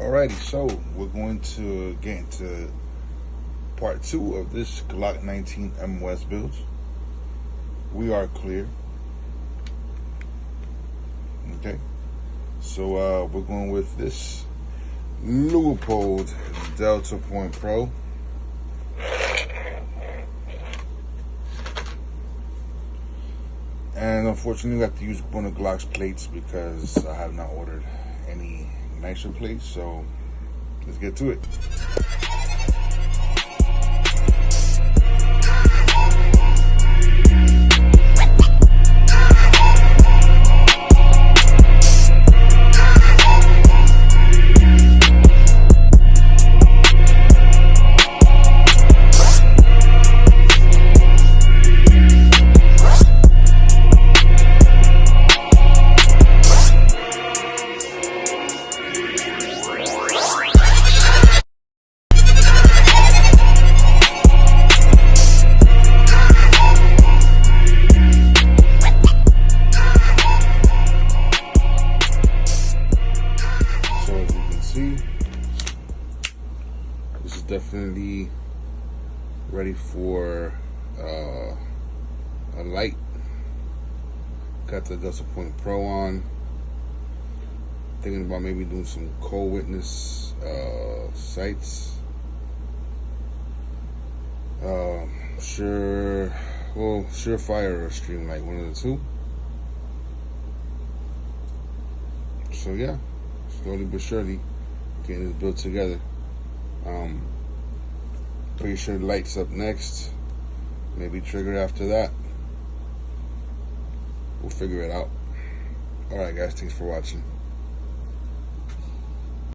Alrighty, so we're going to get into part 2 of this Glock 19 M West build. We are clear. Okay, so we're going with this Leopold Delta Point Pro. And unfortunately, we have to use one of Glock's plates because I have not ordered any nicer plates. So let's get to it. This is definitely ready for a light. Got the Delta Point Pro on. Thinking about maybe doing some cold witness sights. Surefire or Streamlight, one of the two. So yeah, slowly but surely getting this built together. Pretty sure lights up next, maybe trigger after that. We'll figure it out. Alright guys, thanks for watching.